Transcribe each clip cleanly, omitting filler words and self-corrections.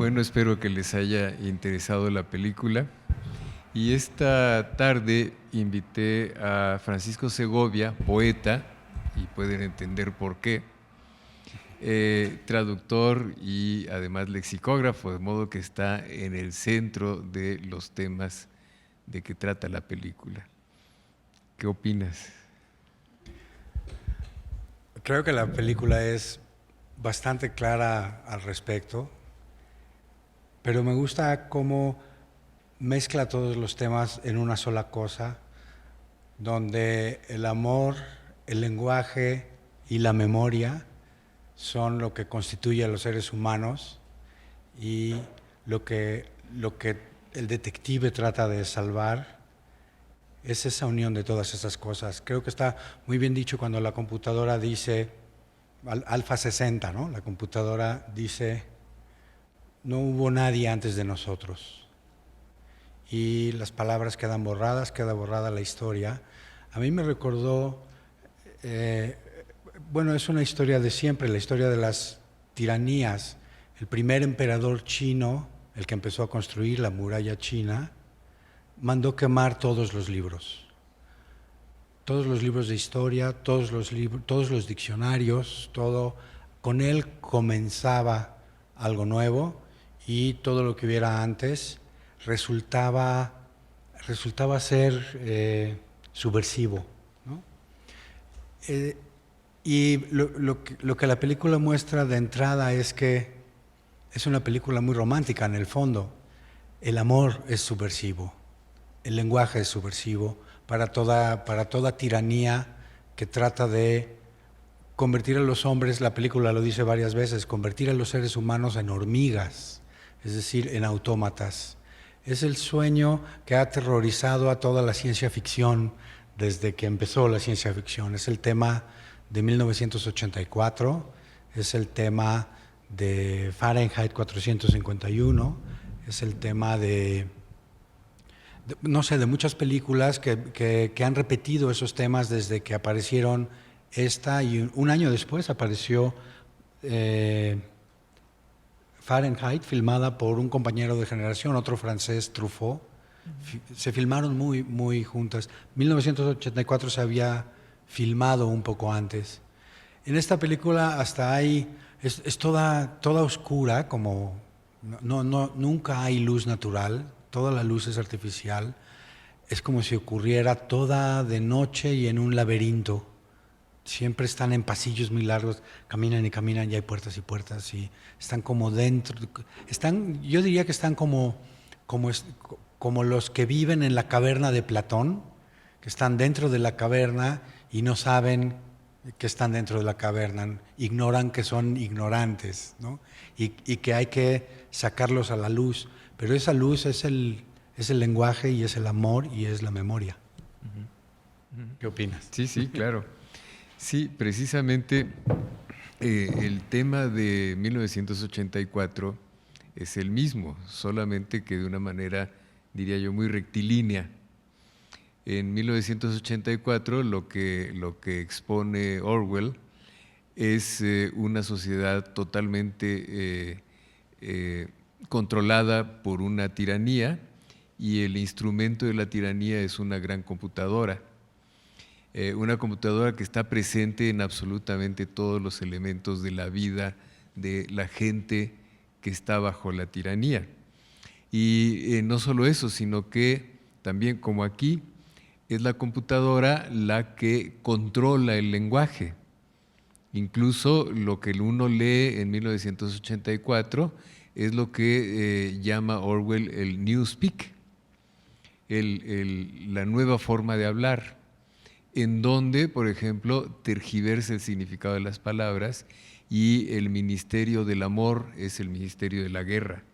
Bueno, espero que les haya interesado la película. Y esta tarde invité a Francisco Segovia, poeta, y pueden entender por qué, traductor y además lexicógrafo, de modo que está en el centro de los temas de que trata la película. ¿Qué opinas? Creo que la película es bastante clara al respecto, pero me gusta cómo mezcla todos los temas en una sola cosa, donde el amor, el lenguaje y la memoria son lo que constituye a los seres humanos y lo que el detective trata de salvar es esa unión de todas esas cosas. Creo que está muy bien dicho cuando la computadora dice, Alfa 60, ¿no? La computadora dice, no hubo nadie antes de nosotros. Y las palabras quedan borradas, queda borrada la historia. A mí me recordó, eh, bueno, es una historia de siempre, la historia de las tiranías. El primer emperador chino, el que empezó a construir la muralla china, mandó quemar todos los libros de historia, todos los diccionarios, todo. Con él comenzaba algo nuevo y todo lo que hubiera antes resultaba, resultaba ser subversivo, ¿no? Eh, y lo que la película muestra de entrada es que es una película muy romántica en el fondo. El amor es subversivo, el lenguaje es subversivo para toda tiranía que trata de convertir a los hombres, la película lo dice varias veces, convertir a los seres humanos en hormigas, es decir, en autómatas. Es el sueño que ha aterrorizado a toda la ciencia ficción desde que empezó la ciencia ficción. Es el tema de 1984, es el tema de Fahrenheit 451, es el tema no sé, de muchas películas que han repetido esos temas desde que aparecieron esta y un año después apareció eh, Fahrenheit, filmada por un compañero de generación, otro francés, Truffaut. Se filmaron muy juntas. 1984 se había filmado un poco antes. En esta película hasta es toda oscura, como nunca hay luz natural, toda la luz es artificial. Es como si ocurriera toda de noche y en un laberinto. Siempre están en pasillos muy largos, caminan y caminan y hay puertas y puertas y están como dentro. Yo diría que están como, como los que viven en la caverna de Platón, que están dentro de la caverna y no saben que están dentro de la caverna, ignoran que son ignorantes, ¿no? Y que hay que sacarlos a la luz. Pero esa luz es el lenguaje y es el amor y es la memoria. ¿Qué opinas? Sí, sí, claro. Sí, precisamente el tema de 1984 es el mismo, solamente que de una manera, diría yo, muy rectilínea. En 1984 lo que expone Orwell es una sociedad totalmente controlada por una tiranía y el instrumento de la tiranía es una gran computadora. Una computadora que está presente en absolutamente todos los elementos de la vida de la gente que está bajo la tiranía. Y no solo eso, sino que también como aquí es la computadora la que controla el lenguaje. Incluso lo que uno lee en 1984 es lo que llama Orwell el newspeak, la nueva forma de hablar, en donde, por ejemplo, tergiversa el significado de las palabras y el ministerio del amor es el ministerio de la guerra.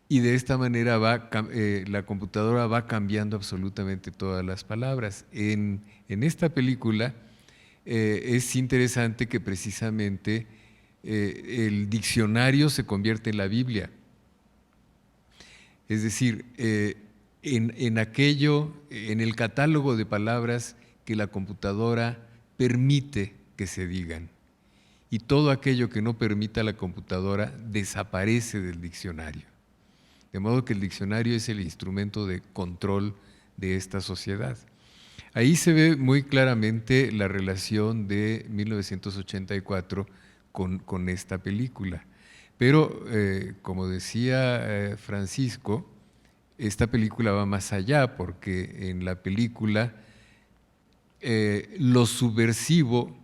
Y de esta manera la computadora va cambiando absolutamente todas las palabras. En esta película es interesante que precisamente el diccionario se convierte en la Biblia. Es decir, en el catálogo de palabras que la computadora permite que se digan. y todo aquello que no permita a la computadora desaparece del diccionario. De modo que el diccionario es el instrumento de control de esta sociedad. Ahí se ve muy claramente la relación de 1984 con esta película. Pero, como decía Francisco, esta película va más allá, porque en la película lo subversivo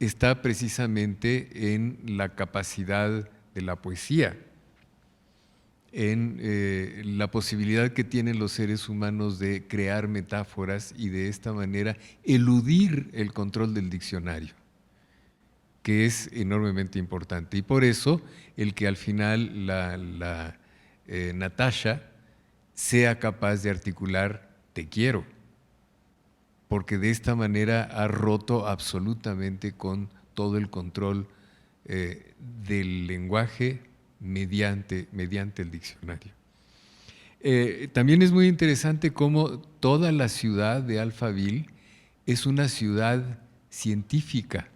está precisamente en la capacidad de la poesía, en la posibilidad que tienen los seres humanos de crear metáforas y de esta manera eludir el control del diccionario, que es enormemente importante. Y por eso el que al final Natasha sea capaz de articular "te quiero", porque de esta manera ha roto absolutamente con todo el control del lenguaje mediante el diccionario. También es muy interesante cómo toda la ciudad de Alphaville es una ciudad científica,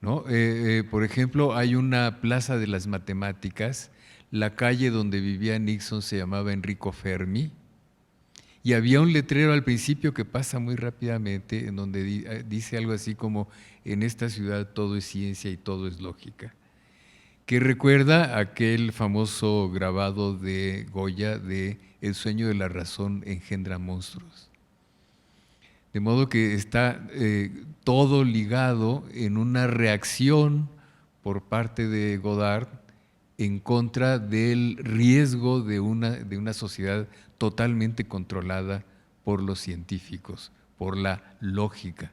¿no? Por ejemplo, hay una plaza de las matemáticas, la calle donde vivía Nixon se llamaba Enrico Fermi, y había un letrero al principio que pasa muy rápidamente, en donde dice algo así como: en esta ciudad todo es ciencia y todo es lógica, que recuerda aquel famoso grabado de Goya de "El sueño de la razón engendra monstruos". De modo que está todo ligado en una reacción por parte de Godard en contra del riesgo de una sociedad totalmente controlada por los científicos, por la lógica.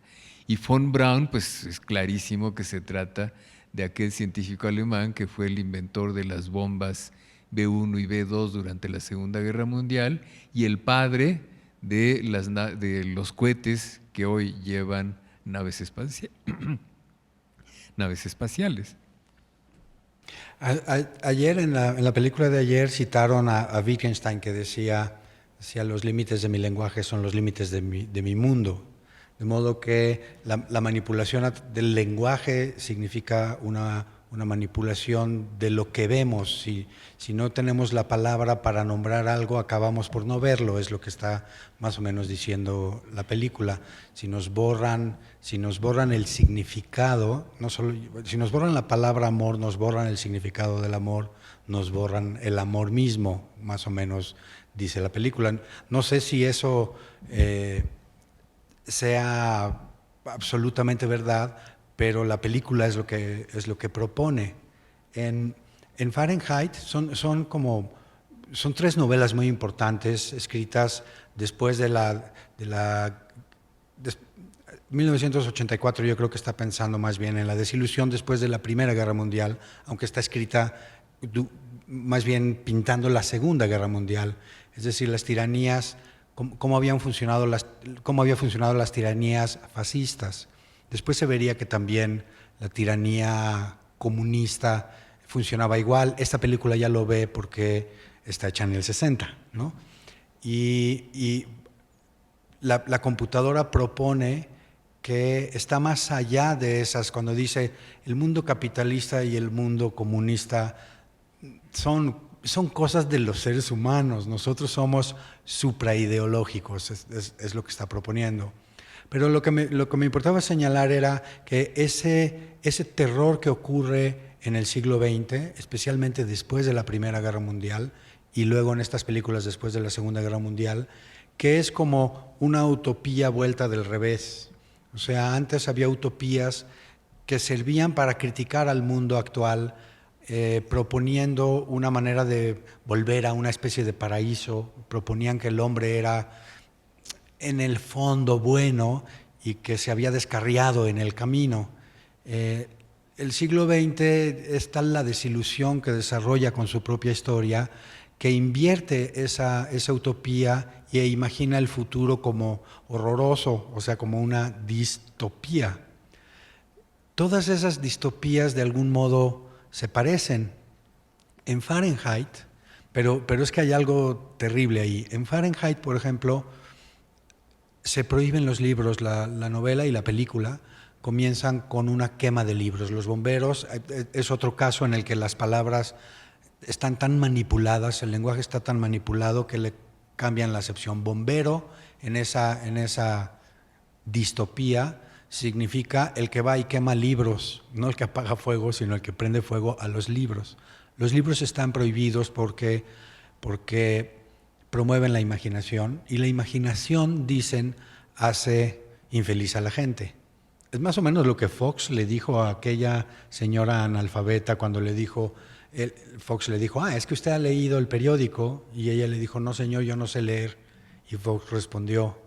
Y von Braun, pues es clarísimo que se trata de aquel científico alemán que fue el inventor de las bombas B1 y B2 durante la Segunda Guerra Mundial y el padre de los cohetes que hoy llevan naves espaciales. Ayer, en la película de ayer, citaron a Wittgenstein, que decía: los límites de mi lenguaje son los límites de mi mundo. De modo que la manipulación del lenguaje significa una manipulación de lo que vemos. Si no tenemos la palabra para nombrar algo, acabamos por no verlo, es lo que está más o menos diciendo la película. Si nos borran el significado, si nos borran la palabra amor, nos borran el significado del amor, nos borran el amor mismo, más o menos dice la película. No sé si eso sea absolutamente verdad, pero la película es lo que propone. En Fahrenheit son 3 novelas muy importantes escritas después de 1984. Yo creo que está pensando más bien en la desilusión después de la Primera Guerra Mundial, aunque está escrita más bien pintando la Segunda Guerra Mundial, es decir, las tiranías, cómo habían funcionado las tiranías fascistas. Después se vería que también la tiranía comunista funcionaba igual. Esta película ya lo ve porque está hecha en el 60, ¿no? Y la computadora propone que está más allá de esas, cuando dice el mundo capitalista y el mundo comunista son cosas de los seres humanos, nosotros somos supraideológicos, es lo que está proponiendo. Pero lo que me importaba señalar era que ese terror que ocurre en el siglo XX, especialmente después de la Primera Guerra Mundial y luego en estas películas después de la Segunda Guerra Mundial, que es como una utopía vuelta del revés. O sea, antes había utopías que servían para criticar al mundo actual, proponiendo una manera de volver a una especie de paraíso, proponían que el hombre era en el fondo bueno y que se había descarriado en el camino. El siglo XX está la desilusión que desarrolla con su propia historia, que invierte esa utopía e imagina el futuro como horroroso, o sea, como una distopía. Todas esas distopías de algún modo se parecen. En Fahrenheit, pero es que hay algo terrible ahí. En Fahrenheit, por ejemplo, se prohíben los libros, la novela y la película, comienzan con una quema de libros. Los bomberos es otro caso en el que las palabras están tan manipuladas, el lenguaje está tan manipulado que le cambian la acepción. Bombero en esa distopía significa el que va y quema libros, no el que apaga fuego, sino el que prende fuego a los libros. Los libros están prohibidos porque promueven la imaginación, y la imaginación, dicen, hace infeliz a la gente. Es más o menos lo que Fox le dijo a aquella señora analfabeta cuando le dijo, Fox le dijo, es que usted ha leído el periódico, y ella le dijo, no señor, yo no sé leer, y Fox respondió,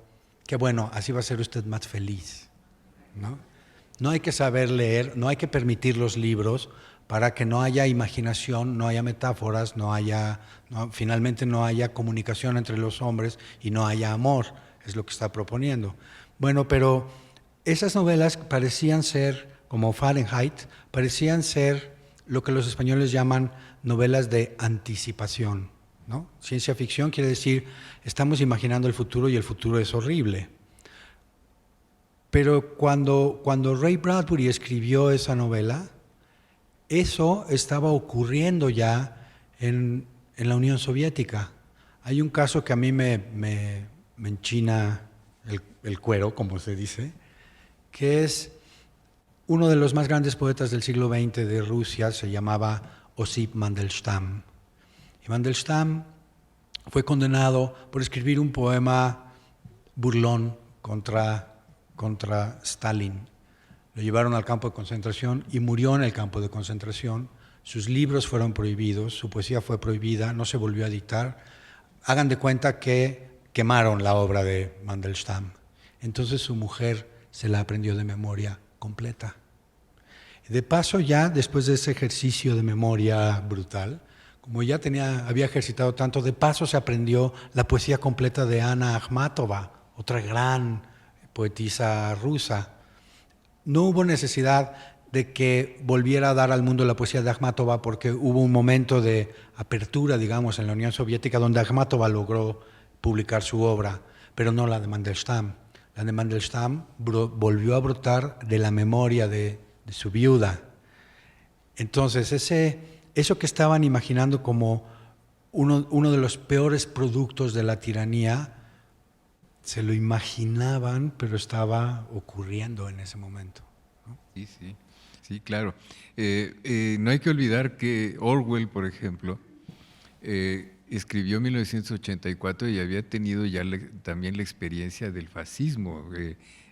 qué bueno, así va a ser usted más feliz, ¿no? No hay que saber leer, no hay que permitir los libros para que no haya imaginación, no haya metáforas, finalmente no haya comunicación entre los hombres y no haya amor, es lo que está proponiendo. Bueno, pero esas novelas parecían ser, como Fahrenheit, parecían ser lo que los españoles llaman novelas de anticipación, ¿no? Ciencia ficción quiere decir, estamos imaginando el futuro y el futuro es horrible. Pero cuando Ray Bradbury escribió esa novela, eso estaba ocurriendo ya en la Unión Soviética. Hay un caso que a mí me enchina el cuero, como se dice, que es uno de los más grandes poetas del siglo XX de Rusia, se llamaba Osip Mandelstam. Y Mandelstam fue condenado por escribir un poema burlón contra Stalin. Lo llevaron al campo de concentración y murió en el campo de concentración. Sus libros fueron prohibidos, su poesía fue prohibida, no se volvió a editar. Hagan de cuenta que quemaron la obra de Mandelstam. Entonces su mujer se la aprendió de memoria completa. De paso, ya después de ese ejercicio de memoria brutal, como ya había ejercitado tanto, de paso se aprendió la poesía completa de Ana Akhmatova, otra gran poetisa rusa. No hubo necesidad de que volviera a dar al mundo la poesía de Akhmatova, porque hubo un momento de apertura, digamos, en la Unión Soviética donde Akhmatova logró publicar su obra, pero no la de Mandelstam. La de Mandelstam volvió a brotar de la memoria de su viuda. Entonces, eso que estaban imaginando como uno de los peores productos de la tiranía, se lo imaginaban, pero estaba ocurriendo en ese momento, ¿no? Sí, claro. No hay que olvidar que Orwell, por ejemplo, escribió en 1984 y había tenido ya también la experiencia del fascismo.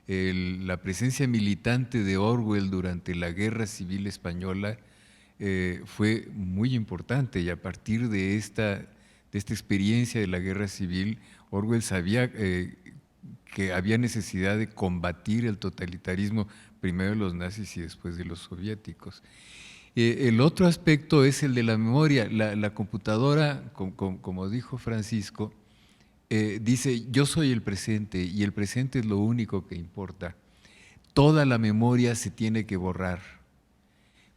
La presencia militante de Orwell durante la Guerra Civil Española fue muy importante, y a partir de esta experiencia de la Guerra Civil, Orwell sabía que había necesidad de combatir el totalitarismo, primero de los nazis y después de los soviéticos. El otro aspecto es el de la memoria. La computadora, como dijo Francisco, dice, yo soy el presente y el presente es lo único que importa. Toda la memoria se tiene que borrar,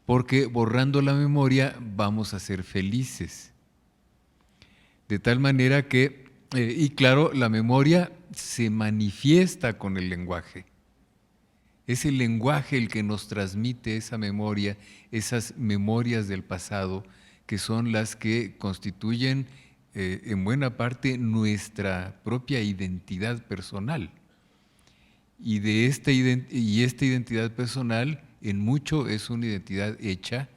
porque borrando la memoria vamos a ser felices. De tal manera que, y claro, la memoria se manifiesta con el lenguaje. Es el lenguaje el que nos transmite esa memoria, esas memorias del pasado, que son las que constituyen en buena parte nuestra propia identidad personal. Y esta identidad personal en mucho es una identidad hecha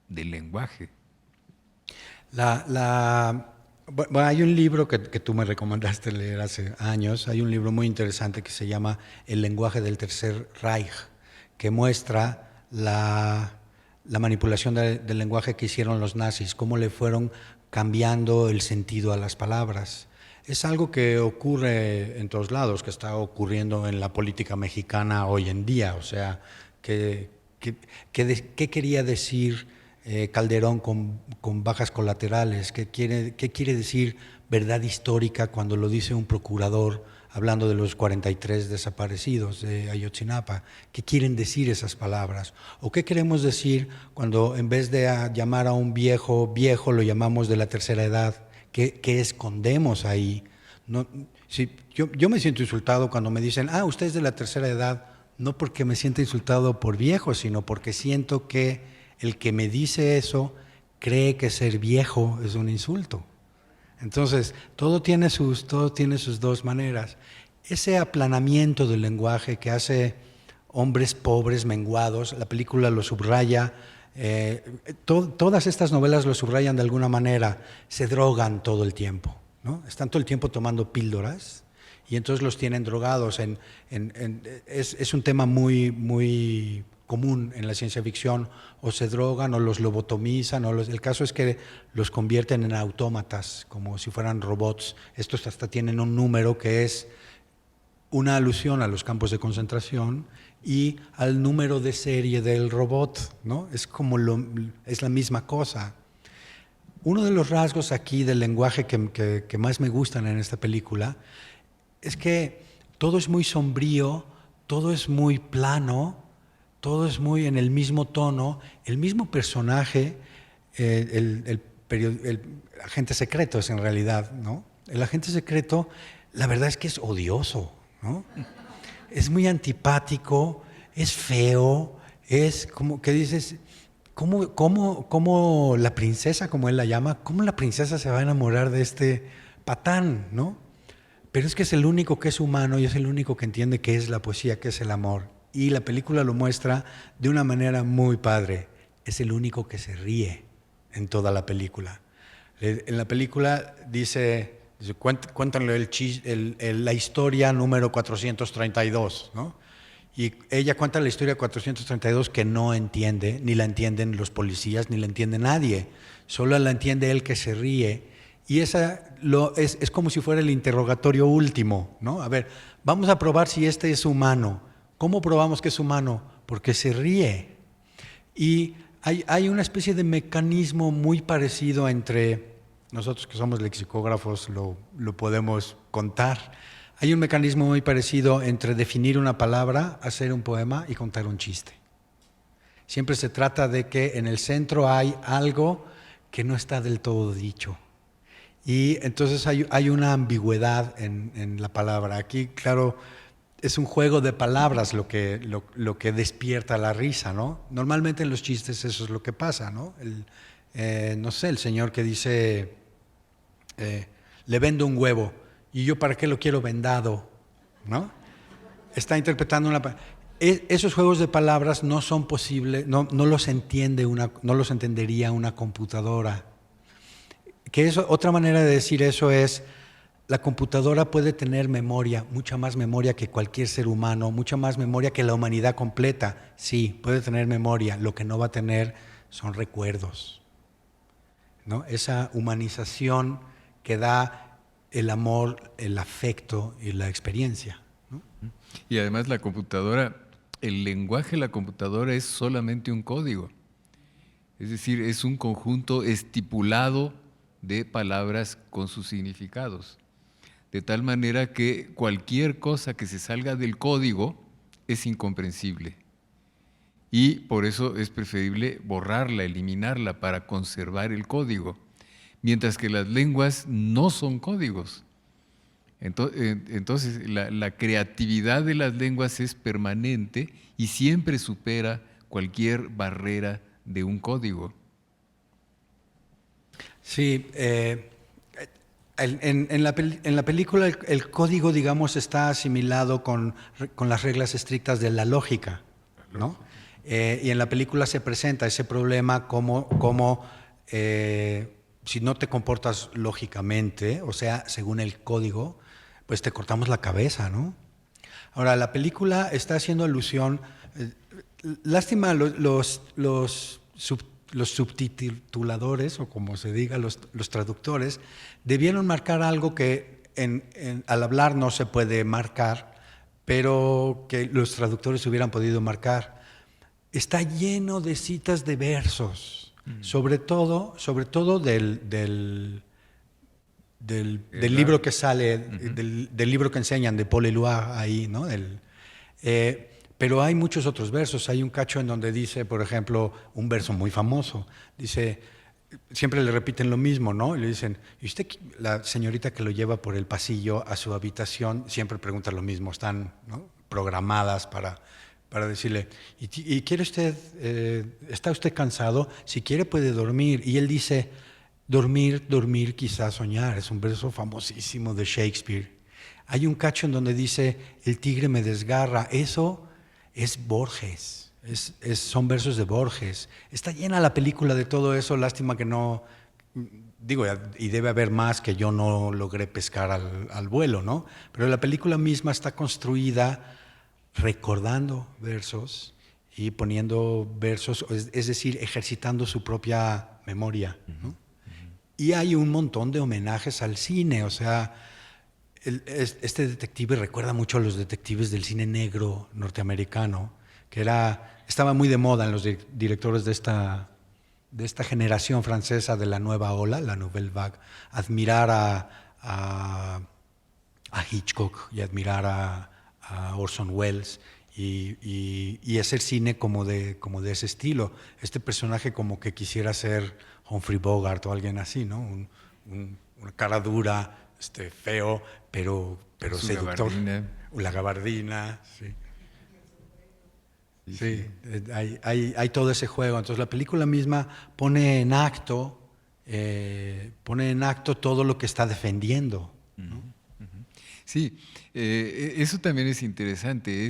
del lenguaje. Bueno, hay un libro que tú me recomendaste leer hace años, hay un libro muy interesante que se llama El lenguaje del Tercer Reich, que muestra la manipulación del lenguaje que hicieron los nazis, cómo le fueron cambiando el sentido a las palabras. Es algo que ocurre en todos lados, que está ocurriendo en la política mexicana hoy en día. O sea, ¿qué quería decir Calderón con bajas colaterales? ¿Qué quiere decir verdad histórica cuando lo dice un procurador hablando de los 43 desaparecidos de Ayotzinapa? ¿Qué quieren decir esas palabras? ¿O qué queremos decir cuando en vez de llamar a un viejo lo llamamos de la tercera edad? ¿Qué escondemos ahí? No, yo me siento insultado cuando me dicen, usted es de la tercera edad. no porque me sienta insultado por viejo, sino porque siento que el que me dice eso cree que ser viejo es un insulto. Entonces, todo tiene sus dos maneras. Ese aplanamiento del lenguaje que hace hombres pobres, menguados, la película lo subraya, todas estas novelas lo subrayan de alguna manera, se drogan todo el tiempo, ¿no? Están todo el tiempo tomando píldoras y entonces los tienen drogados. Es un tema muy común en la ciencia ficción, o se drogan o los lobotomizan, el caso es que los convierten en autómatas, como si fueran robots. Estos hasta tienen un número que es una alusión a los campos de concentración y al número de serie del robot, ¿no? Es la misma cosa. Uno de los rasgos aquí del lenguaje que más me gustan en esta película es que todo es muy sombrío, todo es muy plano, todo es muy en el mismo tono. El mismo personaje, el agente secreto es en realidad, ¿no? El agente secreto, la verdad es que es odioso, ¿no? Es muy antipático, es feo, es como que dices, ¿cómo la princesa, como él la llama, cómo la princesa se va a enamorar de este patán, ¿no? Pero es que es el único que es humano y es el único que entiende qué es la poesía, qué es el amor. Y la película lo muestra de una manera muy padre. Es el único que se ríe en toda la película. En la película dice cuéntanle la historia número 432, ¿no? Y ella cuenta la historia 432 que no entiende, ni la entienden los policías, ni la entiende nadie. Solo la entiende él, que se ríe. Y esa es como si fuera el interrogatorio último, ¿no? A ver, vamos a probar si este es humano. ¿Cómo probamos que es humano? Porque se ríe. Y hay una especie de mecanismo muy parecido entre nosotros, que somos lexicógrafos, lo podemos contar. Hay un mecanismo muy parecido entre definir una palabra, hacer un poema y contar un chiste. Siempre se trata de que en el centro hay algo que no está del todo dicho. Y entonces hay una ambigüedad en la palabra. Aquí, claro, es un juego de palabras lo que despierta la risa, ¿no? Normalmente en los chistes eso es lo que pasa, ¿no? No sé, el señor que dice, le vendo un huevo, y yo para qué lo quiero vendado, ¿no? Está interpretando esos juegos de palabras no son posibles, no los entendería una computadora. Que otra manera de decir eso es, la computadora puede tener memoria, mucha más memoria que cualquier ser humano, mucha más memoria que la humanidad completa. Sí, puede tener memoria, lo que no va a tener son recuerdos, ¿no? Esa humanización que da el amor, el afecto y la experiencia, ¿no? Y además el lenguaje de la computadora es solamente un código. Es decir, es un conjunto estipulado de palabras con sus significados. De tal manera que cualquier cosa que se salga del código es incomprensible. Y por eso es preferible borrarla, eliminarla para conservar el código. Mientras que las lenguas no son códigos. Entonces la creatividad de las lenguas es permanente y siempre supera cualquier barrera de un código. Sí, en la película el código, digamos, está asimilado con las reglas estrictas de la lógica, ¿no? Y en la película se presenta ese problema como si no te comportas lógicamente, o sea, según el código, pues te cortamos la cabeza, ¿no? Ahora, la película está haciendo alusión, lástima, los subtituladores, o como se diga, los traductores, debieron marcar algo que al hablar no se puede marcar, pero que los traductores hubieran podido marcar. Está lleno de citas de versos, sobre todo del libro que sale, del libro que enseñan, de Paul Eluard ahí, ¿no? Pero hay muchos otros versos. Hay un cacho en donde dice, por ejemplo, un verso muy famoso. Dice, siempre le repiten lo mismo, ¿no? Y le dicen, ¿y usted, la señorita que lo lleva por el pasillo a su habitación, siempre pregunta lo mismo? Están, ¿no?, programadas para para decirle, ¿y quiere usted, está usted cansado? Si quiere puede dormir. Y él dice, dormir, dormir, quizás soñar. Es un verso famosísimo de Shakespeare. Hay un cacho en donde dice, el tigre me desgarra. Eso es Borges, son versos de Borges. Está llena la película de todo eso, lástima que no, digo, y debe haber más que yo no logré pescar al vuelo, ¿no? Pero la película misma está construida recordando versos y poniendo versos, es decir, ejercitando su propia memoria, ¿no? Y hay un montón de homenajes al cine, o sea, este detective recuerda mucho a los detectives del cine negro norteamericano, que estaba muy de moda en los directores de esta generación francesa de la nueva ola, la Nouvelle Vague, admirar a Hitchcock y admirar a Orson Welles y hacer cine como de ese estilo. Este personaje como que quisiera ser Humphrey Bogart o alguien así, ¿no? Una cara dura, feo, pero Su seductor. gabardina. La gabardina, sí. Sí, hay todo ese juego. Entonces la película misma pone en acto todo lo que está defendiendo, ¿no? Sí, eso también es interesante.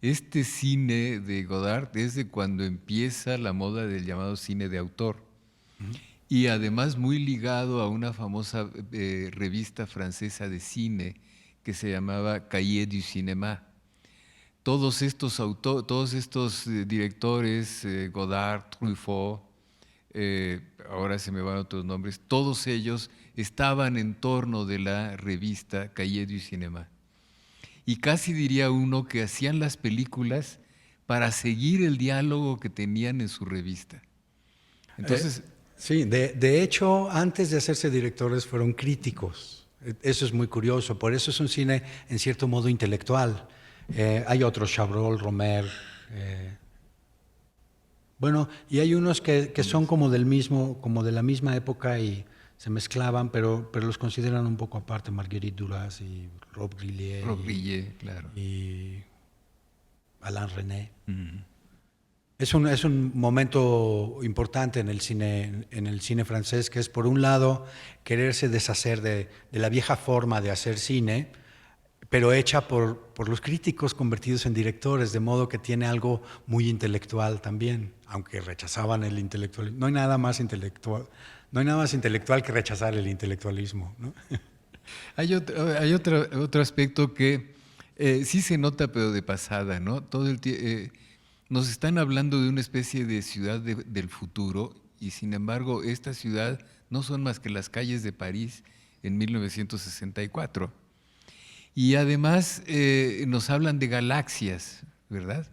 Este cine de Godard desde cuando empieza la moda del llamado cine de autor. Y además muy ligado a una famosa revista francesa de cine que se llamaba Cahiers du Cinéma. Todos estos directores, Godard, Truffaut, ahora se me van otros nombres, todos ellos estaban en torno de la revista Cahiers du Cinéma. Y casi diría uno que hacían las películas para seguir el diálogo que tenían en su revista. Entonces, sí, de hecho, antes de hacerse directores fueron críticos. Eso es muy curioso, por eso es un cine en cierto modo intelectual. Hay otros, Chabrol, Romer, bueno, y hay unos que son como de la misma época y se mezclaban, pero los consideran un poco aparte, Marguerite Duras y Rob Grillet. Rob Grillet, claro. Y Alain René. Uh-huh. Es un momento importante en el cine francés, que es por un lado quererse deshacer de la vieja forma de hacer cine, pero hecha por los críticos convertidos en directores, de modo que tiene algo muy intelectual también, aunque rechazaban el intelectualismo. No hay nada más intelectual que rechazar el intelectualismo, ¿no? Hay otro aspecto que sí se nota, pero de pasada, ¿no? Nos están hablando de una especie de ciudad del futuro y sin embargo esta ciudad no son más que las calles de París en 1964. Y además nos hablan de galaxias, ¿verdad?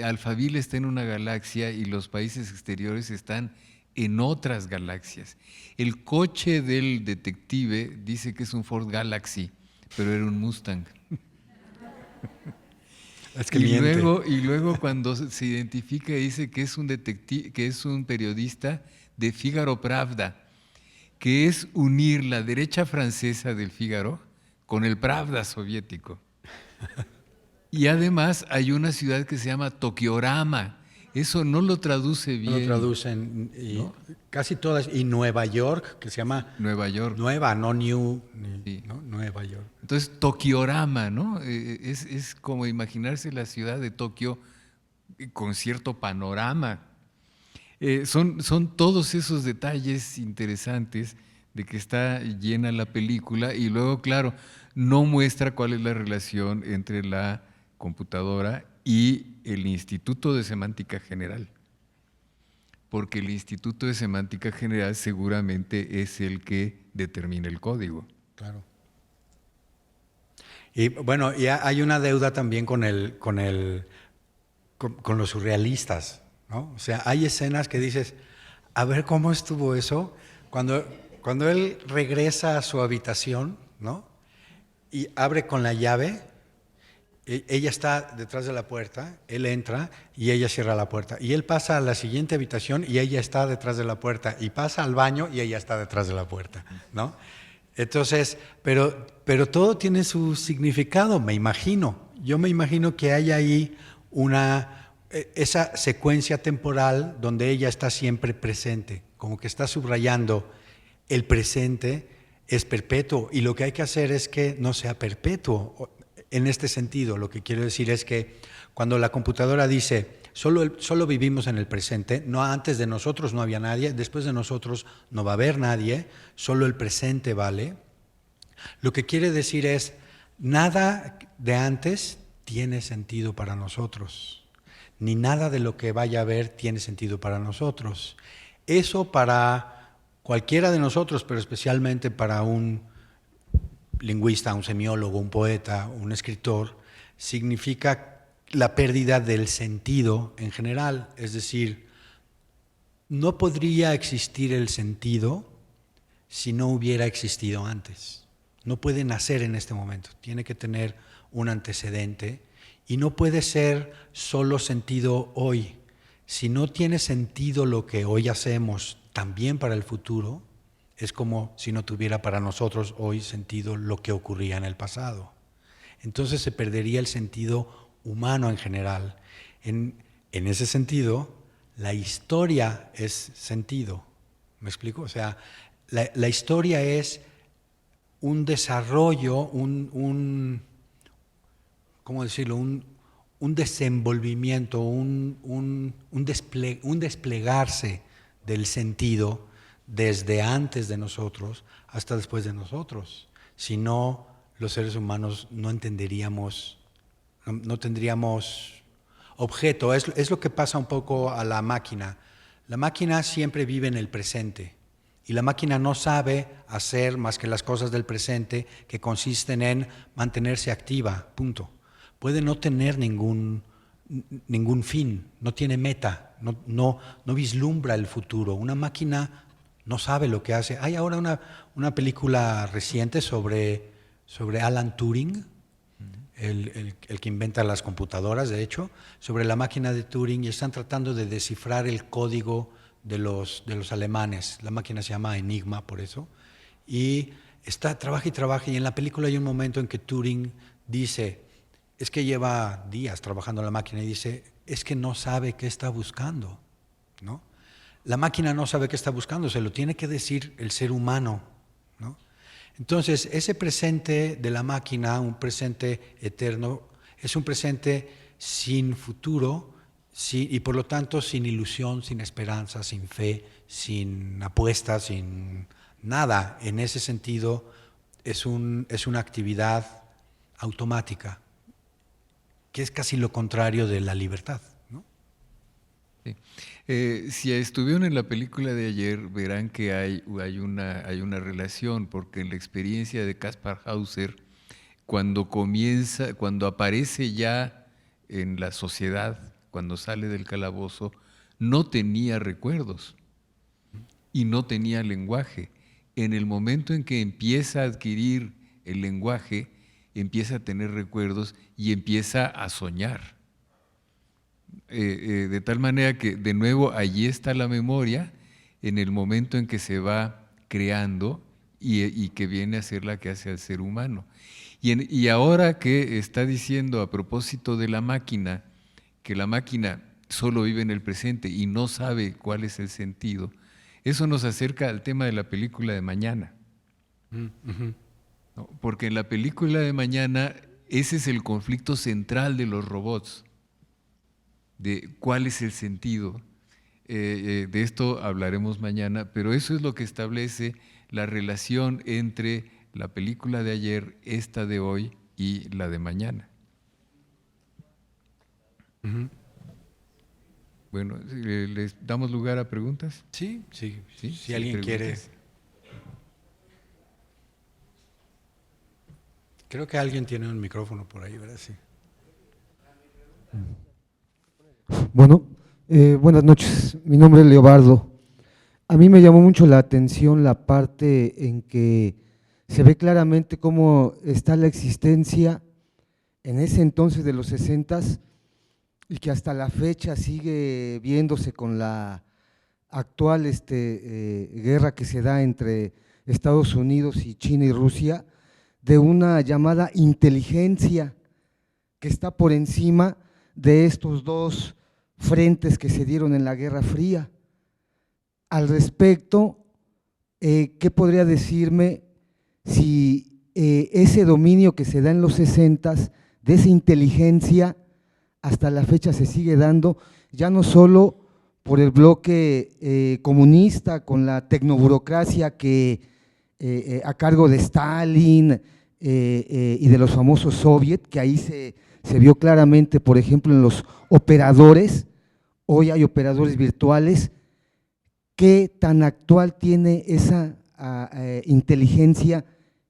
Alphaville está en una galaxia y los países exteriores están en otras galaxias. El coche del detective dice que es un Ford Galaxy, pero era un Mustang. Es que y luego cuando se identifica dice que es un detective, que es un periodista de Figaro Pravda, que es unir la derecha francesa del Figaro con el Pravda soviético. Y además hay una ciudad que se llama Tokiorama. Eso no lo traduce bien. No lo traducen, ¿no? Casi todas. Y Nueva York, que se llama Nueva York. Nueva, no New, sí. ¿no? Nueva York. Entonces, Tokiorama, ¿no? Es como imaginarse la ciudad de Tokio con cierto panorama. Son todos esos detalles interesantes de que está llena la película y luego, claro, no muestra cuál es la relación entre la computadora y el Instituto de Semántica General. Porque el Instituto de Semántica General seguramente es el que determina el código. Claro. Y bueno, ya hay una deuda también con los surrealistas, ¿no? O sea, hay escenas que dices, a ver cómo estuvo eso, cuando él regresa a su habitación, ¿no? Y abre con la llave, ella está detrás de la puerta, él entra y ella cierra la puerta. Y él pasa a la siguiente habitación y ella está detrás de la puerta. Y pasa al baño y ella está detrás de la puerta, ¿no? Entonces, pero todo tiene su significado, me imagino. Yo me imagino que hay ahí esa secuencia temporal donde ella está siempre presente, como que está subrayando el presente es perpetuo y lo que hay que hacer es que no sea perpetuo. En este sentido, lo que quiero decir es que cuando la computadora dice solo vivimos en el presente, no antes de nosotros no había nadie, después de nosotros no va a haber nadie, solo el presente vale. Lo que quiere decir es nada de antes tiene sentido para nosotros, ni nada de lo que vaya a haber tiene sentido para nosotros. Eso para cualquiera de nosotros, pero especialmente para un lingüista, un semiólogo, un poeta, un escritor, significa la pérdida del sentido en general. Es decir, no podría existir el sentido si no hubiera existido antes. No puede nacer en este momento, tiene que tener un antecedente y no puede ser solo sentido hoy. Si no tiene sentido lo que hoy hacemos también para el futuro, es como si no tuviera para nosotros hoy sentido lo que ocurría en el pasado. Entonces se perdería el sentido humano en general. En ese sentido, la historia es sentido. ¿Me explico? O sea, la historia es un desarrollo, ¿cómo decirlo? Un desenvolvimiento, un desplegarse del sentido desde antes de nosotros hasta después de nosotros. Si no, los seres humanos no entenderíamos, no tendríamos objeto. Es lo que pasa un poco a la máquina. La máquina siempre vive en el presente y la máquina no sabe hacer más que las cosas del presente que consisten en mantenerse activa, punto. Puede no tener ningún fin, no tiene meta, no vislumbra el futuro. Una máquina no sabe lo que hace. Hay ahora una película reciente sobre Alan Turing, el que inventa las computadoras, de hecho, sobre la máquina de Turing, y están tratando de descifrar el código de los alemanes. La máquina se llama Enigma, por eso. Y trabaja y trabaja, y en la película hay un momento en que Turing dice, es que lleva días trabajando en la máquina, y dice, es que no sabe qué está buscando, ¿no? La máquina no sabe qué está buscando, se lo tiene que decir el ser humano, ¿no? Entonces, ese presente de la máquina, un presente eterno, es un presente sin futuro y por lo tanto sin ilusión, sin esperanza, sin fe, sin apuesta, sin nada. En ese sentido, es una actividad automática, que es casi lo contrario de la libertad, ¿no? Sí. Si estuvieron en la película de ayer, verán que hay una relación, porque en la experiencia de Kaspar Hauser, cuando aparece ya en la sociedad, cuando sale del calabozo, no tenía recuerdos y no tenía lenguaje. En el momento en que empieza a adquirir el lenguaje, empieza a tener recuerdos y empieza a soñar. De tal manera que, de nuevo, allí está la memoria en el momento en que se va creando y que viene a ser la que hace al ser humano. Y ahora que está diciendo a propósito de la máquina, que la máquina solo vive en el presente y no sabe cuál es el sentido, eso nos acerca al tema de la película de mañana. ¿No? Porque en la película de mañana ese es el conflicto central de los robots, de cuál es el sentido. De esto hablaremos mañana, pero eso es lo que establece la relación entre la película de ayer, esta de hoy y la de mañana. Bueno, ¿les damos lugar a preguntas? Sí. Si ¿Sí? alguien quiere. Creo que alguien tiene un micrófono por ahí, ¿verdad? Sí. Bueno, buenas noches. Mi nombre es Leobardo. A mí me llamó mucho la atención la parte en que se ve claramente cómo está la existencia en ese entonces de los 60s y que hasta la fecha sigue viéndose con la actual guerra que se da entre Estados Unidos y China y Rusia, de una llamada inteligencia que está por encima de estos dos frentes que se dieron en la Guerra Fría. Al respecto, ¿qué podría decirme si ese dominio que se da en los 60s, de esa inteligencia, hasta la fecha se sigue dando, ya no solo por el bloque comunista, con la tecnoburocracia que a cargo de Stalin y de los famosos soviet, que ahí se vio claramente, por ejemplo, en los operadores, hoy hay operadores virtuales. ¿Qué tan actual tiene esa inteligencia,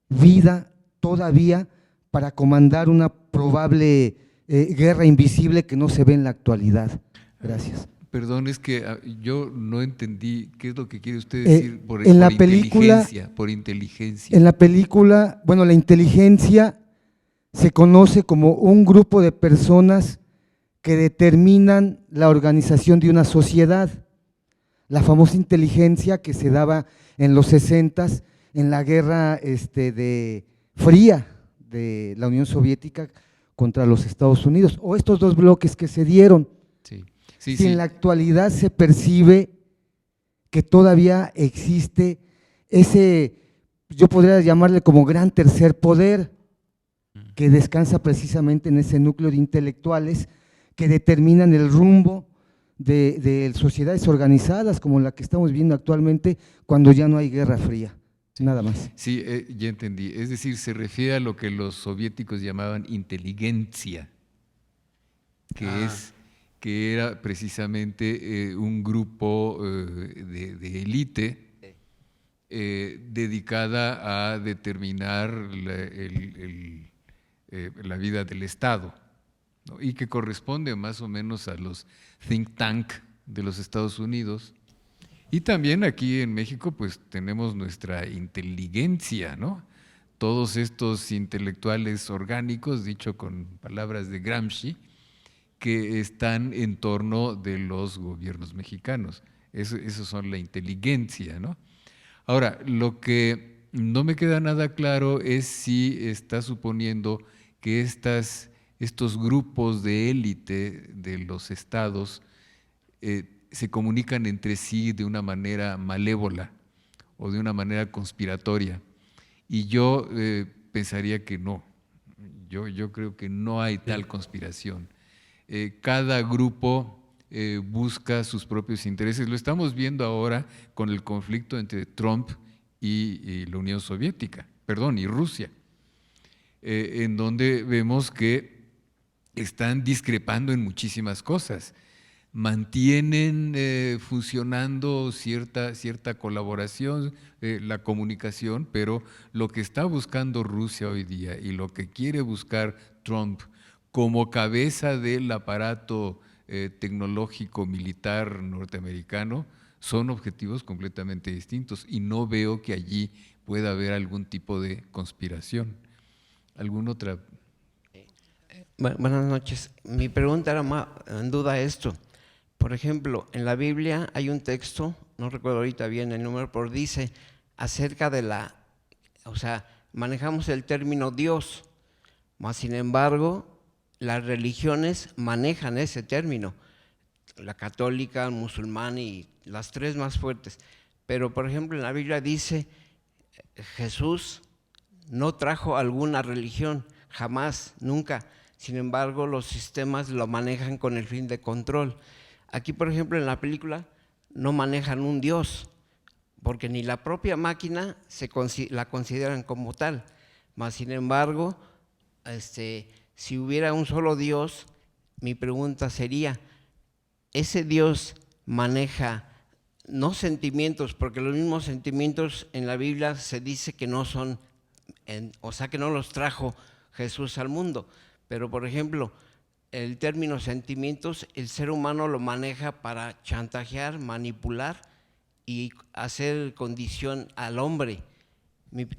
vida todavía para comandar una probable guerra invisible que no se ve en la actualidad? Gracias. Perdón, es que yo no entendí qué es lo que quiere usted decir en la película, por inteligencia. En la película, bueno, la inteligencia se conoce como un grupo de personas que determinan la organización de una sociedad. La famosa inteligencia que se daba en los 60s, en la guerra fría de la Unión Soviética contra los Estados Unidos, o estos dos bloques que se dieron. Sí. Si en la actualidad se percibe que todavía existe ese, yo podría llamarle como gran tercer poder, que descansa precisamente en ese núcleo de intelectuales que determinan el rumbo de sociedades organizadas como la que estamos viendo actualmente cuando ya no hay Guerra Fría. Nada más. Sí, ya entendí. Es decir, se refiere a lo que los soviéticos llamaban inteligencia, que era precisamente un grupo de élite dedicada a determinar la vida del Estado, ¿no? Y que corresponde más o menos a los think tank de los Estados Unidos. Y también aquí en México pues tenemos nuestra inteligencia, ¿no? Todos estos intelectuales orgánicos, dicho con palabras de Gramsci, que están en torno de los gobiernos mexicanos. Eso son la inteligencia, ¿no? Ahora, lo que no me queda nada claro es si está suponiendo que estos grupos de élite de los estados se comunican entre sí de una manera malévola o de una manera conspiratoria. Y yo pensaría que no. Yo creo que no hay tal conspiración. Cada grupo busca sus propios intereses. Lo estamos viendo ahora con el conflicto entre Trump y la Unión Soviética, y Rusia, en donde vemos que están discrepando en muchísimas cosas. Mantienen funcionando cierta colaboración, la comunicación, pero lo que está buscando Rusia hoy día y lo que quiere buscar Trump como cabeza del aparato tecnológico militar norteamericano son objetivos completamente distintos y no veo que allí pueda haber algún tipo de conspiración. ¿Alguna otra? Buenas noches. Mi pregunta era más en duda esto. Por ejemplo, en la Biblia hay un texto, no recuerdo ahorita bien el número, pero dice acerca de manejamos el término Dios, mas sin embargo, las religiones manejan ese término, la católica, el musulmán y las tres más fuertes. Pero, por ejemplo, en la Biblia dice, Jesús no trajo alguna religión, jamás, nunca. Sin embargo, los sistemas lo manejan con el fin de control. Aquí, por ejemplo, en la película no manejan un Dios, porque ni la propia máquina la consideran como tal. Mas, sin embargo, si hubiera un solo Dios, mi pregunta sería, ¿ese Dios maneja no sentimientos? Porque los mismos sentimientos en la Biblia se dice que no son, que no los trajo Jesús al mundo. Pero, por ejemplo, el término sentimientos, el ser humano lo maneja para chantajear, manipular y hacer condición al hombre.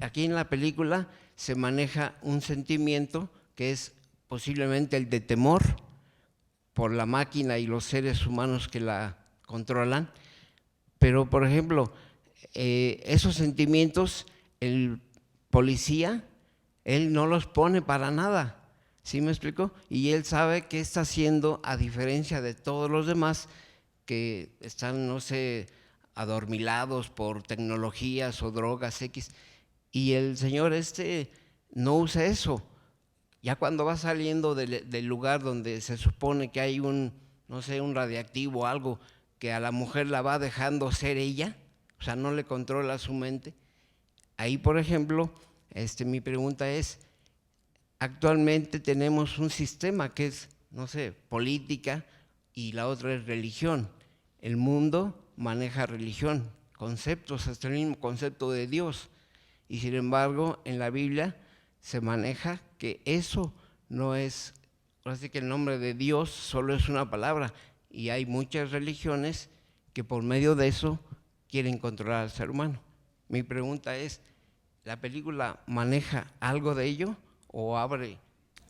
Aquí en la película se maneja un sentimiento que es posiblemente el de temor por la máquina y los seres humanos que la controlan, pero por ejemplo, esos sentimientos el policía, él no los pone para nada, ¿Sí me explico? Y él sabe qué está haciendo a diferencia de todos los demás que están, no sé, adormilados por tecnologías o drogas X. Y el señor no usa eso. Ya cuando va saliendo del lugar donde se supone que hay no sé, un radiactivo o algo que a la mujer la va dejando ser ella, o sea, no le controla su mente. Ahí, por ejemplo, mi pregunta es, actualmente tenemos un sistema que es, no sé, política y la otra es religión. El mundo maneja religión, conceptos, hasta el mismo concepto de Dios. Y sin embargo, en la Biblia se maneja que eso no es, ahora sí que el nombre de Dios solo es una palabra. Y hay muchas religiones que por medio de eso quieren controlar al ser humano. Mi pregunta es, ¿la película maneja algo de ello o abre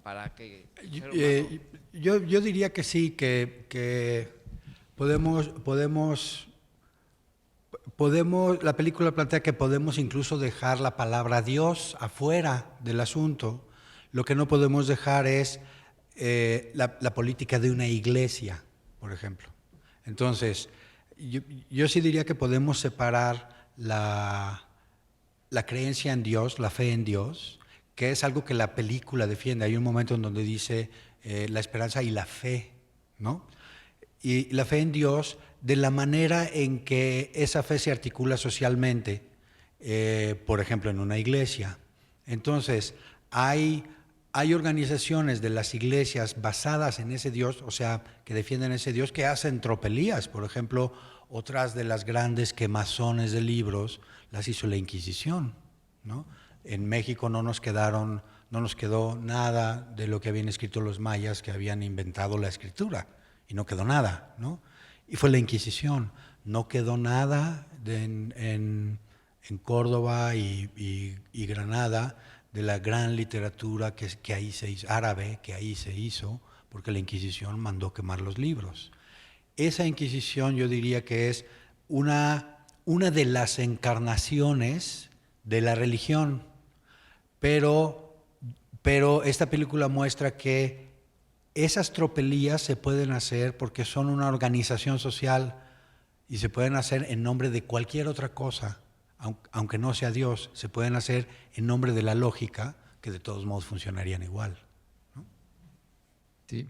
para que el ser humano... Yo diría que sí, que la película plantea que podemos incluso dejar la palabra Dios afuera del asunto. Lo que no podemos dejar es la política de una iglesia, por ejemplo. Entonces, yo sí diría que podemos separar la creencia en Dios, la fe en Dios, que es algo que la película defiende. Hay un momento en donde dice la esperanza y la fe, ¿no? Y la fe en Dios, de la manera en que esa fe se articula socialmente, por ejemplo, en una iglesia. Entonces, hay organizaciones de las iglesias basadas en ese Dios, o sea, que defienden ese Dios, que hacen tropelías. Por ejemplo, otras de las grandes quemazones de libros las hizo la Inquisición, ¿no? En México no nos quedó nada de lo que habían escrito los mayas, que habían inventado la escritura, y no quedó nada, ¿no? Y fue la Inquisición. No quedó nada en Córdoba y Granada de la gran literatura que ahí se hizo, árabe, que ahí se hizo, porque la Inquisición mandó quemar los libros. Esa Inquisición yo diría que es una de las encarnaciones de la religión, pero esta película muestra que esas tropelías se pueden hacer porque son una organización social y se pueden hacer en nombre de cualquier otra cosa, aunque no sea Dios, se pueden hacer en nombre de la lógica, que de todos modos funcionarían igual, ¿no? Sí.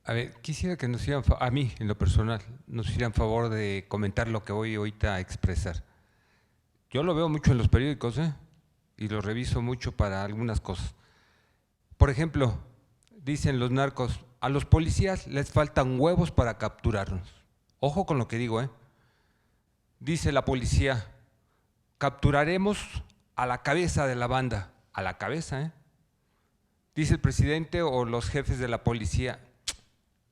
A ver, quisiera que nos hicieran, a mí en lo personal, nos hicieran favor de comentar lo que voy ahorita a expresar. Yo lo veo mucho en los periódicos, y lo reviso mucho para algunas cosas. Por ejemplo, dicen los narcos, a los policías les faltan huevos para capturarnos. Ojo con lo que digo, Dice la policía, capturaremos a la cabeza de la banda, a la cabeza, Dice el presidente o los jefes de la policía,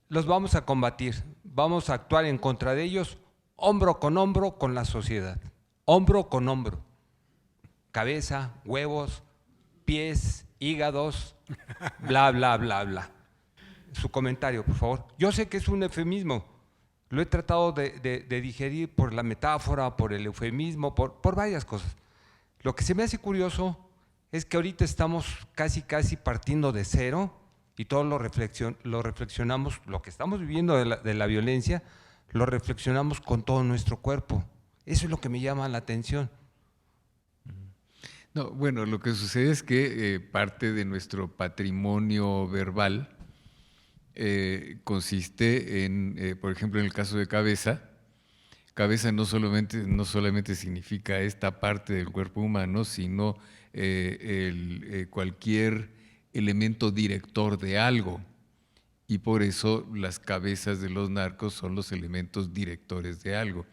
los vamos a combatir, vamos a actuar en contra de ellos, hombro con la sociedad, hombro con hombro, cabeza, huevos, pies, hígados, bla, bla, bla, bla. Su comentario, por favor. Yo sé que es un eufemismo, lo he tratado de digerir por la metáfora, por el eufemismo, por varias cosas. Lo que se me hace curioso es que ahorita estamos casi partiendo de cero y todos lo reflexionamos, lo que estamos viviendo de la violencia, lo reflexionamos con todo nuestro cuerpo. Eso es lo que me llama la atención. No, bueno, lo que sucede es que parte de nuestro patrimonio verbal consiste en, por ejemplo, en el caso de cabeza. Cabeza no solamente significa esta parte del cuerpo humano, sino cualquier elemento director de algo. Y por eso las cabezas de los narcos son los elementos directores de algo.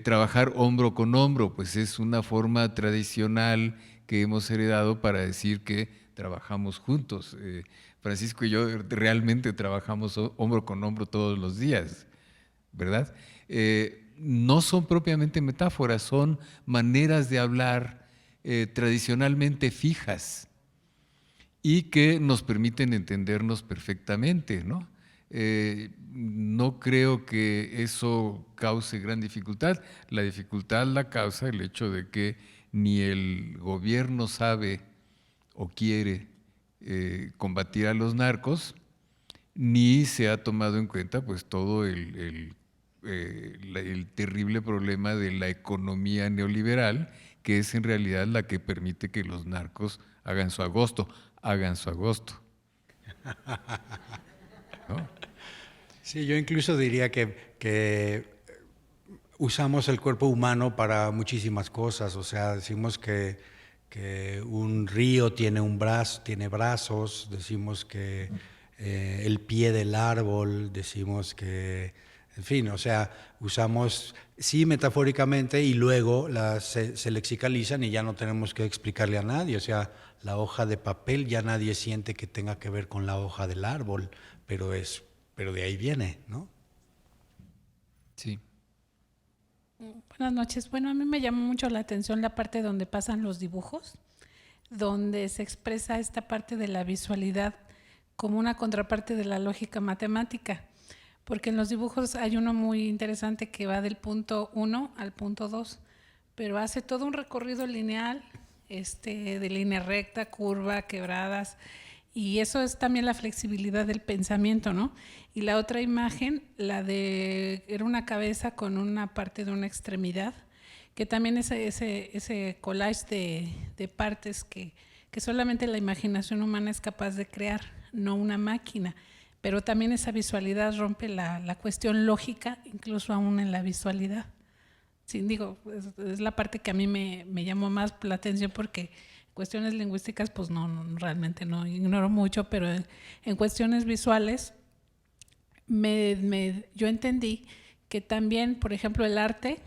Trabajar hombro con hombro, pues es una forma tradicional que hemos heredado para decir que trabajamos juntos. Francisco y yo realmente trabajamos hombro con hombro todos los días, ¿verdad? No son propiamente metáforas, son maneras de hablar tradicionalmente fijas y que nos permiten entendernos perfectamente, ¿no? No creo que eso cause gran dificultad. La dificultad la causa el hecho de que ni el gobierno sabe o quiere combatir a los narcos, ni se ha tomado en cuenta pues todo el terrible problema de la economía neoliberal, que es en realidad la que permite que los narcos hagan su agosto. ¿No? Sí, yo incluso diría que usamos el cuerpo humano para muchísimas cosas. O sea, decimos que un río tiene tiene brazos, decimos que el pie del árbol, decimos que, en fin, o sea, usamos, sí, metafóricamente, y luego se lexicalizan y ya no tenemos que explicarle a nadie. O sea, la hoja de papel ya nadie siente que tenga que ver con la hoja del árbol, pero de ahí viene, ¿no? Sí. Buenas noches. Bueno, a mí me llamó mucho la atención la parte donde pasan los dibujos, donde se expresa esta parte de la visualidad como una contraparte de la lógica matemática, porque en los dibujos hay uno muy interesante que va del punto 1 al punto 2, pero hace todo un recorrido lineal, de línea recta, curva, quebradas, y eso es también la flexibilidad del pensamiento, ¿no? Y la otra imagen, era una cabeza con una parte de una extremidad, que también ese collage de partes que solamente la imaginación humana es capaz de crear, no una máquina. Pero también esa visualidad rompe la cuestión lógica, incluso aún en la visualidad. Sí, digo, es la parte que a mí me llamó más la atención, porque cuestiones lingüísticas, pues realmente no ignoro mucho, pero en cuestiones visuales yo entendí que también, por ejemplo, el arte,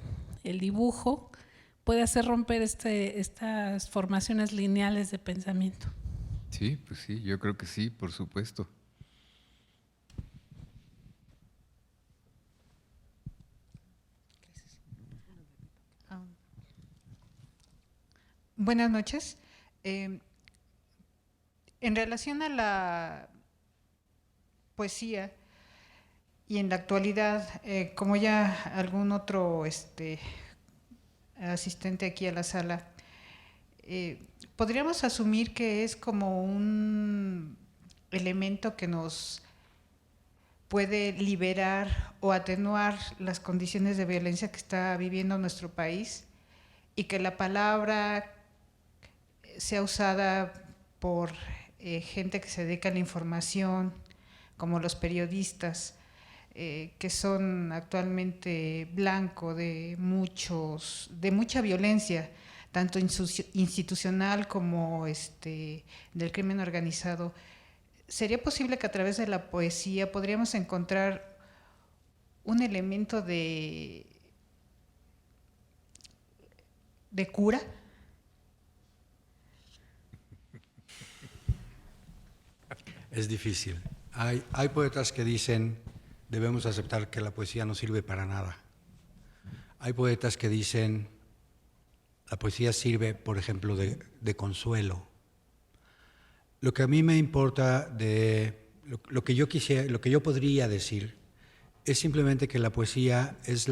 el dibujo, puede hacer romper estas formaciones lineales de pensamiento. Sí, pues sí, yo creo que sí, por supuesto. Buenas noches. En relación a la poesía y en la actualidad, como ya algún otro asistente aquí a la sala, podríamos asumir que es como un elemento que nos puede liberar o atenuar las condiciones de violencia que está viviendo nuestro país, y que la palabra sea usada por gente que se dedica a la información, como los periodistas, que son actualmente blanco de mucha violencia, tanto institucional como del crimen organizado. ¿Sería posible que a través de la poesía podríamos encontrar un elemento de cura? Es difícil. Hay poetas que dicen, debemos aceptar que la poesía no sirve para nada. Hay poetas que dicen, la poesía sirve, por ejemplo, de consuelo. Lo que a mí me importa lo que yo podría decir, es simplemente que la poesía es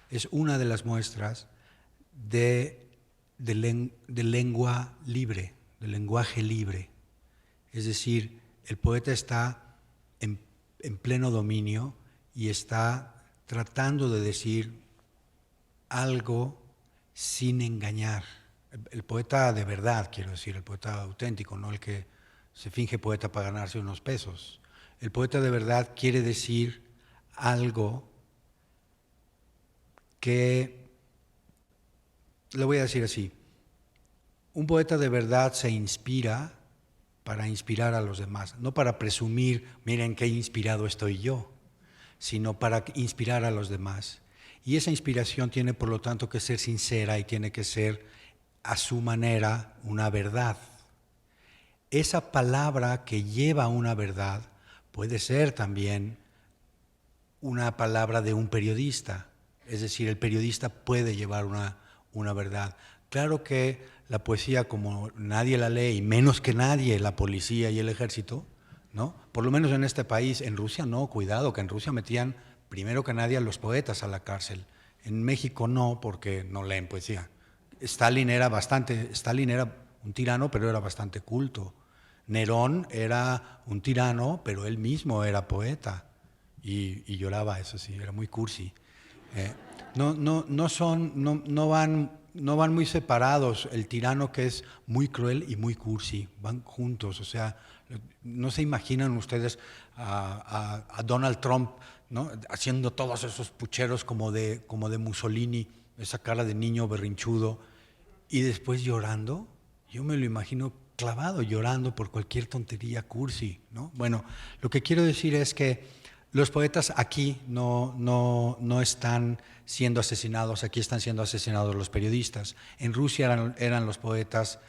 es una de las muestras de lengua libre, de lenguaje libre. Es decir, el poeta está en pleno dominio y está tratando de decir algo sin engañar. El poeta de verdad, quiero decir, el poeta auténtico, no el que se finge poeta para ganarse unos pesos. El poeta de verdad quiere decir algo que, lo voy a decir así, un poeta de verdad se inspira para inspirar a los demás, no para presumir, miren qué inspirado estoy yo, sino para inspirar a los demás. Y esa inspiración tiene, por lo tanto, que ser sincera y tiene que ser, a su manera, una verdad. Esa palabra que lleva una verdad puede ser también una palabra de un periodista, es decir, el periodista puede llevar una verdad. Claro que la poesía, como nadie la lee, y menos que nadie la policía y el ejército, ¿no? Por lo menos en este país, en Rusia no, cuidado, que en Rusia metían primero que nadie a los poetas a la cárcel. En México no, porque no leen poesía. Stalin era un tirano, pero era bastante culto. Nerón era un tirano, pero él mismo era poeta y lloraba, eso sí, era muy cursi. No van muy separados, el tirano que es muy cruel y muy cursi, van juntos, o sea, no se imaginan ustedes a Donald Trump, ¿no?, haciendo todos esos pucheros como de Mussolini, esa cara de niño berrinchudo, y después llorando. Yo me lo imagino clavado, llorando por cualquier tontería cursi, ¿no? Bueno, lo que quiero decir es que los poetas aquí no están siendo asesinados, aquí están siendo asesinados los periodistas. En Rusia eran los poetas,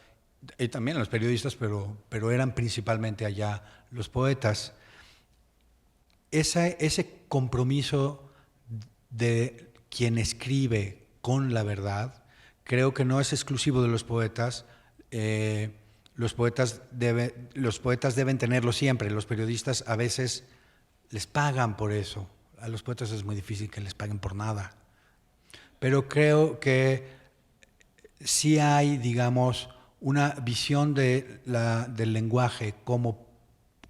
y también los periodistas, pero eran principalmente allá los poetas. Ese compromiso de quien escribe con la verdad, creo que no es exclusivo de los poetas. Los poetas deben tenerlo siempre. Los periodistas a veces les pagan por eso. A los poetas es muy difícil que les paguen por nada. Pero creo que sí hay, digamos, una visión del lenguaje como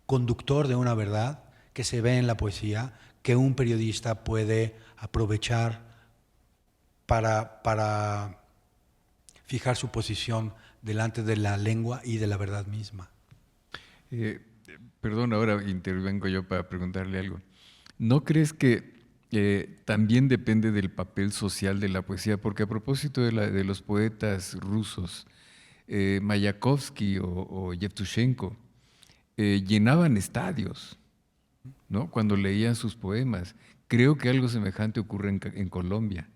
conductor de una verdad que se ve en la poesía, que un periodista puede aprovechar para fijar su posición delante de la lengua y de la verdad misma. Perdón, ahora intervengo yo para preguntarle algo. ¿No crees que también depende del papel social de la poesía? Porque a propósito de los poetas rusos, Mayakovsky o Yevtushenko llenaban estadios, ¿no?, cuando leían sus poemas. Creo que algo semejante ocurre en Colombia.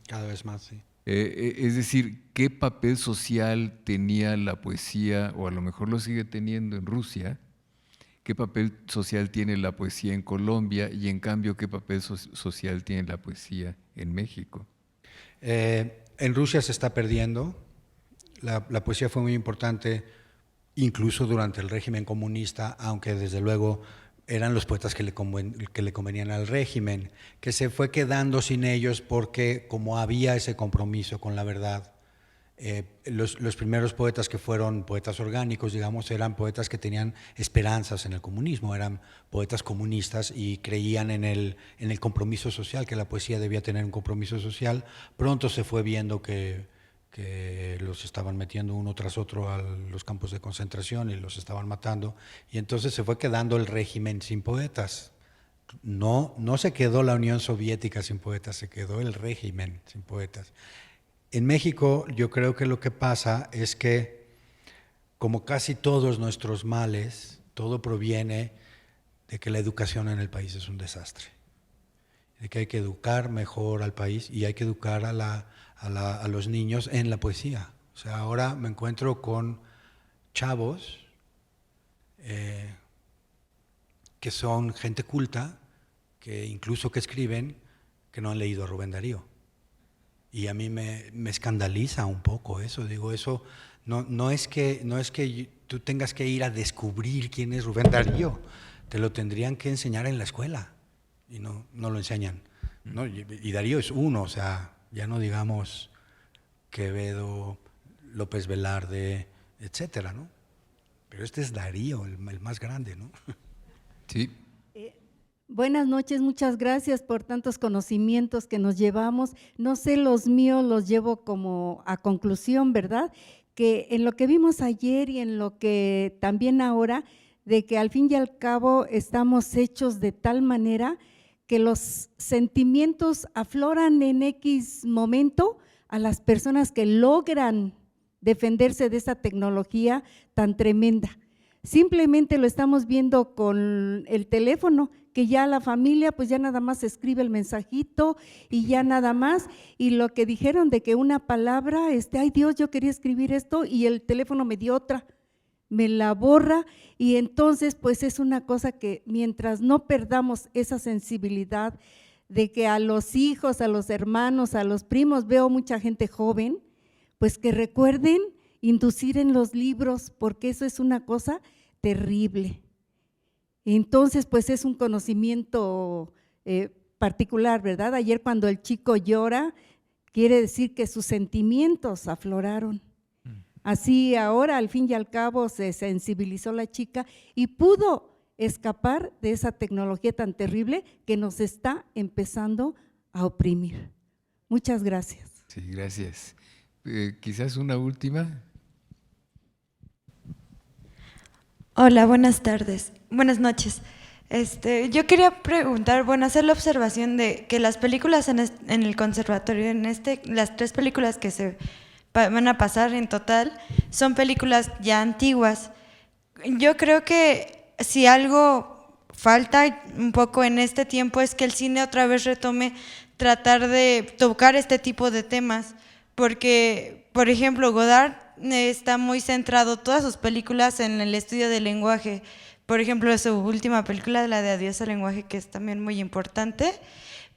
Cada vez más, sí. Es decir, ¿qué papel social tenía la poesía, o a lo mejor lo sigue teniendo en Rusia? ¿Qué papel social tiene la poesía en Colombia? Y en cambio, ¿qué papel social tiene la poesía en México? En Rusia se está perdiendo. La poesía fue muy importante incluso durante el régimen comunista, aunque desde luego eran los poetas que le convenían al régimen, que se fue quedando sin ellos porque como había ese compromiso con la verdad, los primeros poetas que fueron poetas orgánicos, digamos, eran poetas que tenían esperanzas en el comunismo, eran poetas comunistas y creían en el compromiso social, que la poesía debía tener un compromiso social. Pronto se fue viendo que los estaban metiendo uno tras otro a los campos de concentración y los estaban matando, y entonces se fue quedando el régimen sin poetas. No se quedó la Unión Soviética sin poetas, se quedó el régimen sin poetas. En México yo creo que lo que pasa es que, como casi todos nuestros males, todo proviene de que la educación en el país es un desastre, de que hay que educar mejor al país y hay que educar a los niños en la poesía. O sea, ahora me encuentro con chavos que son gente culta, que incluso que escriben, que no han leído a Rubén Darío. Y a mí me escandaliza un poco eso. Digo, eso no es que tú tengas que ir a descubrir quién es Rubén Darío, te lo tendrían que enseñar en la escuela y no lo enseñan, ¿no? Y Darío es uno, o sea, ya no digamos Quevedo, López Velarde, etcétera, ¿no? Pero este es Darío, el más grande, ¿no? Sí. Buenas noches, muchas gracias por tantos conocimientos que nos llevamos. No sé, los míos los llevo como a conclusión, ¿verdad? Que en lo que vimos ayer y en lo que también ahora, de que al fin y al cabo estamos hechos de tal manera que los sentimientos afloran en X momento a las personas que logran defenderse de esta tecnología tan tremenda. Simplemente lo estamos viendo con el teléfono, que ya la familia pues ya nada más escribe el mensajito y ya nada más, y lo que dijeron de que una palabra, ay Dios, yo quería escribir esto y el teléfono me dio otra, me la borra, y entonces pues es una cosa que mientras no perdamos esa sensibilidad de que a los hijos, a los hermanos, a los primos, veo mucha gente joven, pues que recuerden inducir en los libros, porque eso es una cosa terrible. Entonces, pues es un conocimiento particular, ¿verdad? Ayer cuando el chico llora, quiere decir que sus sentimientos afloraron. Así ahora, al fin y al cabo, se sensibilizó la chica y pudo escapar de esa tecnología tan terrible que nos está empezando a oprimir. Muchas gracias. Sí, gracias. Quizás una última. Hola, buenas tardes, buenas noches. Yo quería preguntar, bueno, hacer la observación de que las películas en el conservatorio, las 3 películas que se van a pasar en total, son películas ya antiguas. Yo creo que si algo falta un poco en este tiempo es que el cine otra vez retome tratar de tocar este tipo de temas, porque, por ejemplo, Godard está muy centrado todas sus películas en el estudio del lenguaje. Por ejemplo, su última película, la de Adiós al lenguaje, que es también muy importante,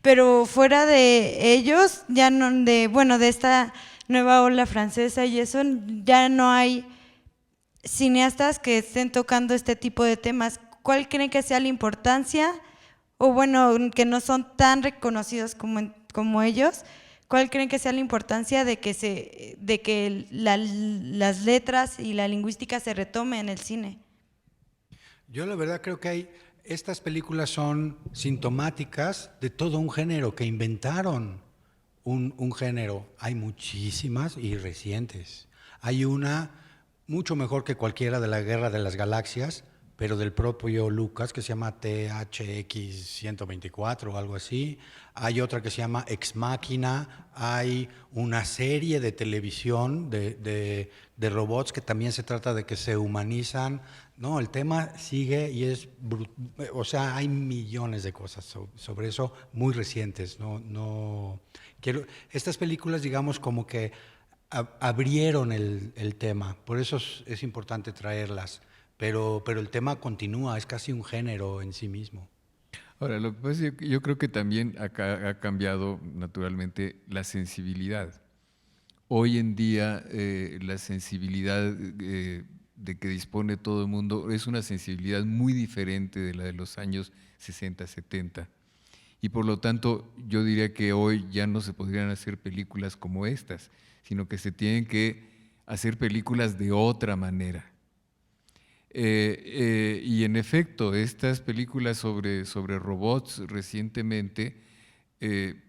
pero fuera de ellos, ya no, de esta nueva ola francesa y eso, ya no hay cineastas que estén tocando este tipo de temas. ¿Cuál creen que sea la importancia? O bueno, que no son tan reconocidos como ellos. ¿Cuál creen que sea la importancia de que las letras y la lingüística se retome en el cine? Yo la verdad creo que estas películas son sintomáticas de todo un género, que inventaron un género. Hay muchísimas y recientes. Hay una mucho mejor que cualquiera de la Guerra de las Galaxias, pero del propio Lucas, que se llama THX 124 o algo así. Hay otra que se llama Ex Machina. Hay una serie de televisión de robots que también se trata de que se humanizan. No, el tema sigue y o sea, hay millones de cosas sobre eso muy recientes. Estas películas, digamos, como que abrieron el tema, por eso es importante traerlas. Pero el tema continúa, es casi un género en sí mismo. Ahora, lo que pasa es que yo creo que también ha cambiado naturalmente la sensibilidad. Hoy en día la sensibilidad de que dispone todo el mundo es una sensibilidad muy diferente de la de los años 60, 70. Y por lo tanto yo diría que hoy ya no se podrían hacer películas como estas, sino que se tienen que hacer películas de otra manera. Y en efecto, estas películas sobre robots recientemente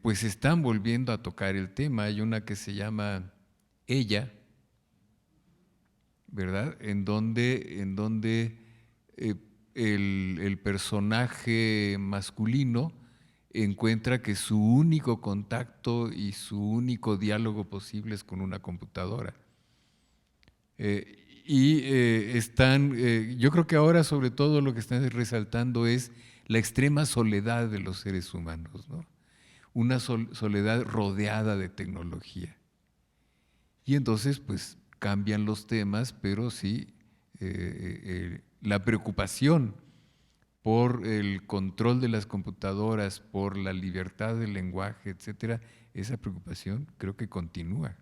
pues están volviendo a tocar el tema. Hay una que se llama Ella, ¿verdad? En donde el personaje masculino encuentra que su único contacto y su único diálogo posible es con una computadora. Yo creo que ahora sobre todo lo que están resaltando es la extrema soledad de los seres humanos, ¿no? Una soledad rodeada de tecnología. Y entonces pues cambian los temas, pero sí la preocupación por el control de las computadoras, por la libertad del lenguaje, etcétera, esa preocupación creo que continúa.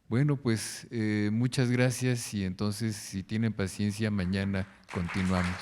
Bueno, pues muchas gracias y entonces si tienen paciencia mañana continuamos.